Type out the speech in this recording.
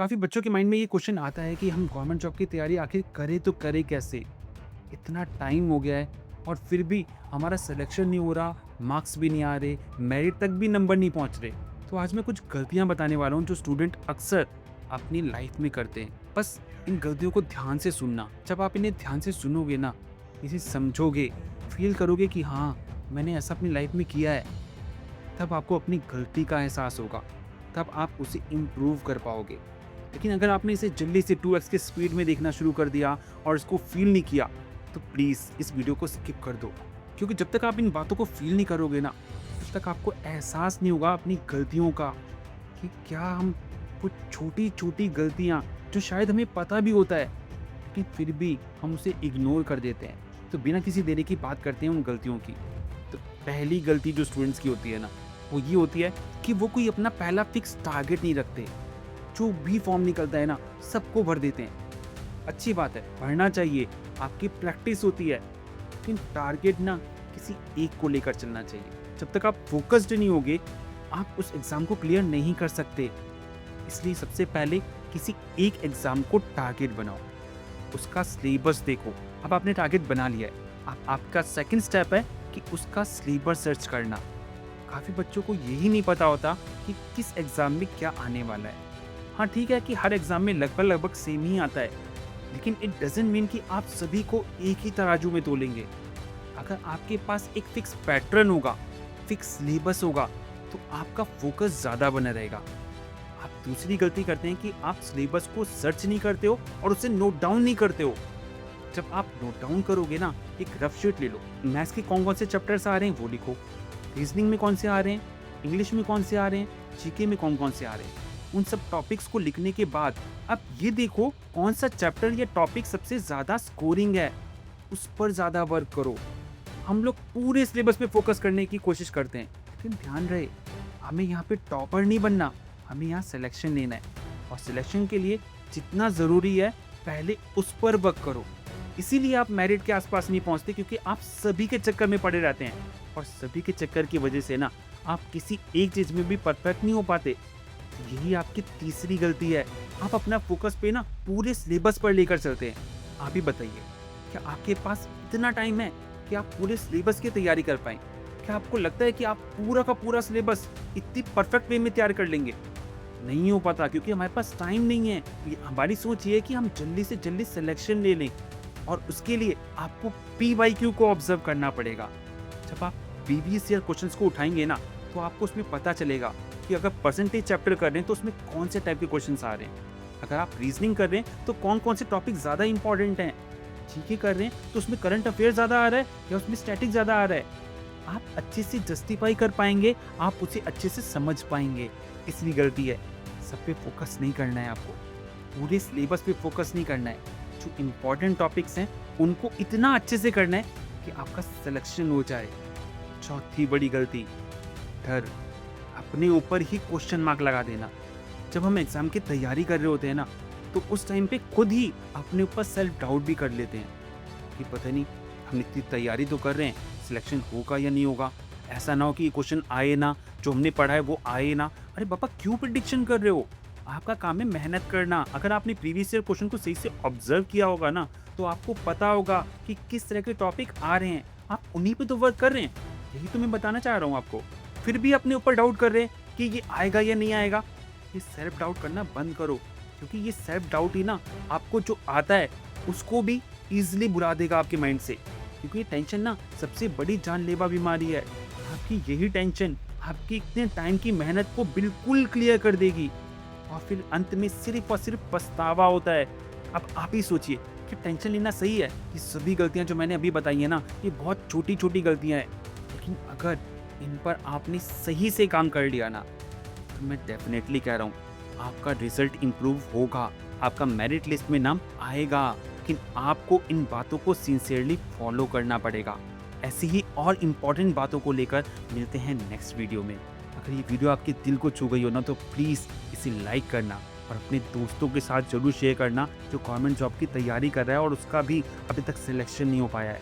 काफ़ी बच्चों के माइंड में ये क्वेश्चन आता है कि हम गवर्नमेंट जॉब की तैयारी आखिर करें तो करें कैसे? इतना टाइम हो गया है और फिर भी हमारा सिलेक्शन नहीं हो रहा, मार्क्स भी नहीं आ रहे, मेरिट तक भी नंबर नहीं पहुंच रहे। तो आज मैं कुछ गलतियां बताने वाला हूं जो स्टूडेंट अक्सर अपनी लाइफ में करते हैं। बस इन गलतियों को ध्यान से सुनना। जब आप इन्हें ध्यान से सुनोगे ना, इसे समझोगे, फील करोगे कि हाँ, मैंने ऐसा अपनी लाइफ में किया है, तब आपको अपनी गलती का एहसास होगा। तब आप उसे इम्प्रूव कर पाओगे। लेकिन अगर आपने इसे जल्दी से 2x के स्पीड में देखना शुरू कर दिया और इसको फील नहीं किया, तो प्लीज़ इस वीडियो को स्किप कर दो। क्योंकि जब तक आप इन बातों को फील नहीं करोगे ना, तब तक आपको एहसास नहीं होगा अपनी गलतियों का कि क्या हम कुछ छोटी-छोटी गलतियाँ जो शायद हमें पता भी होता है, लेकिन फिर भी हम उसे इग्नोर कर देते हैं। तो बिना किसी देरी की बात करते हैं उन गलतियों की। तो पहली गलती जो स्टूडेंट्स की होती है ना, वो ये होती है कि वो कोई अपना पहला फिक्स टारगेट नहीं रखते। जो भी फॉर्म निकलता है ना, सबको भर देते हैं। अच्छी बात है, भरना चाहिए, आपकी प्रैक्टिस होती है, लेकिन टारगेट ना किसी एक को लेकर चलना चाहिए। जब तक आप फोकस्ड नहीं होगे, आप उस एग्ज़ाम को क्लियर नहीं कर सकते। इसलिए सबसे पहले किसी एक एग्ज़ाम को टारगेट बनाओ, उसका सिलेबस देखो। अब आपने टारगेट बना लिया है, अब आपका सेकंड स्टेप है कि उसका सिलेबस सर्च करना। काफ़ी बच्चों को यही नहीं पता होता कि किस एग्ज़ाम में क्या आने वाला है। हाँ, ठीक है कि हर एग्ज़ाम में लगभग सेम ही आता है, लेकिन इट डज़न्ट मीन कि आप सभी को एक ही तराजू में तोलेंगे। अगर आपके पास एक फिक्स पैटर्न होगा, फिक्स सिलेबस होगा, तो आपका फोकस ज़्यादा बना रहेगा। आप दूसरी गलती करते हैं कि आप सिलेबस को सर्च नहीं करते हो और उसे नोट डाउन नहीं करते हो। जब आप नोट डाउन करोगे ना, एक रफ शीट ले लो, मैथ्स के कौन-कौन से चैप्टर्स आ रहे हैं वो लिखो, रीजनिंग में कौन से आ रहे हैं, इंग्लिश में कौन से आ रहे हैं, जीके में कौन-कौन से आ रहे हैं। उन सब टॉपिक्स को लिखने के बाद अब ये देखो कौन सा चैप्टर या टॉपिक सबसे ज़्यादा स्कोरिंग है, उस पर ज़्यादा वर्क करो। हम लोग पूरे सिलेबस पे फोकस करने की कोशिश करते हैं, लेकिन ध्यान रहे, हमें यहाँ पे टॉपर नहीं बनना, हमें यहाँ सिलेक्शन लेना है। और सिलेक्शन के लिए जितना ज़रूरी है, पहले उस पर वर्क करो। इसीलिए आप मेरिट के आसपास नहीं पहुँचते, क्योंकि आप सभी के चक्कर में पड़े रहते हैं और सभी के चक्कर की वजह से ना, आप किसी एक चीज़ में भी परफेक्ट नहीं हो पाते। यही आपकी तीसरी गलती है। आप अपना फोकस पे ना पूरे सिलेबस पर लेकर चलते हैं। आप ही बताइए, क्या आपके पास इतना टाइम है कि आप पूरे सिलेबस की तैयारी कर पाएँ? क्या आपको लगता है कि आप पूरा का पूरा सिलेबस इतनी परफेक्ट वे में तैयार कर लेंगे? नहीं हो पाता, क्योंकि हमारे पास टाइम नहीं है। हमारी सोच ये है कि हम जल्दी से जल्दी सिलेक्शन ले लें, और उसके लिए आपको पीवाईक्यू को ऑब्जर्व करना पड़ेगा। जब आप प्रीवियस ईयर क्वेश्चंस को उठाएंगे ना, तो आपको उसमें पता चलेगा कि अगर परसेंटेज चैप्टर कर रहे हैं तो उसमें कौन से टाइप के क्वेश्चंस आ रहे हैं। अगर आप रीजनिंग कर रहे हैं तो कौन कौन से टॉपिक ज़्यादा इंपॉर्टेंट हैं। जीके कर रहे हैं तो उसमें करंट अफेयर ज़्यादा आ रहा है या उसमें स्टैटिक ज़्यादा आ रहा है। आप अच्छे से जस्टिफाई कर पाएंगे, आप उसे अच्छे से समझ पाएंगे। इसलिए गलती है, सब पे फोकस नहीं करना है आपको, पूरे सिलेबस पे फोकस नहीं करना है। जो इम्पोर्टेंट टॉपिक्स हैं उनको इतना अच्छे से करना है कि आपका सिलेक्शन हो जाए। चौथी बड़ी गलती, डर। अपने ऊपर ही क्वेश्चन मार्क लगा देना। जब हम एग्जाम की तैयारी कर रहे होते हैं ना, तो उस टाइम पे खुद ही अपने ऊपर सेल्फ डाउट भी कर लेते हैं कि पता नहीं, हम इतनी तैयारी तो कर रहे हैं, सिलेक्शन होगा या नहीं होगा। ऐसा ना हो कि ये क्वेश्चन आए ना, जो हमने पढ़ा है वो आए ना। अरे पापा, क्यों प्रिडिक्शन कर रहे हो? आपका काम है मेहनत करना। अगर आपने प्रीवियस ईयर क्वेश्चन को सही से ऑब्जर्व किया होगा ना, तो आपको पता होगा कि किस तरह के टॉपिक आ रहे हैं, आप उन्हीं पे तो वर्क कर रहे हैं। यही तो मैं बताना चाह रहा हूँ आपको। फिर भी अपने ऊपर डाउट कर रहे हैं कि ये आएगा या नहीं आएगा। ये सेल्फ डाउट करना बंद करो, क्योंकि ये सेल्फ डाउट ही ना आपको जो आता है उसको भी ईजिली बुला देगा आपके माइंड से। क्योंकि ये टेंशन ना सबसे बड़ी जानलेवा बीमारी है। आपकी यही टेंशन आपकी इतने टाइम की मेहनत को बिल्कुल क्लियर कर देगी, और फिर अंत में सिर्फ और सिर्फ पछतावा होता है। अब आप ही सोचिए कि टेंशन लेना सही है। ये सभी गलतियां जो मैंने अभी बताई है ना, ये बहुत छोटी छोटी गलतियां हैं, लेकिन अगर इन पर आपने सही से काम कर लिया ना, तो मैं डेफिनेटली कह रहा हूँ आपका रिजल्ट इम्प्रूव होगा, आपका मेरिट लिस्ट में नाम आएगा। लेकिन आपको इन बातों को सिंसियरली फॉलो करना पड़ेगा। ऐसी ही और इम्पॉर्टेंट बातों को लेकर मिलते हैं नेक्स्ट वीडियो में। अगर ये वीडियो आपके दिल को छू गई हो ना, तो प्लीज़ इसे लाइक करना और अपने दोस्तों के साथ ज़रूर शेयर करना जो गवर्नमेंट जॉब की तैयारी कर रहा है और उसका भी अभी तक सिलेक्शन नहीं हो पाया है।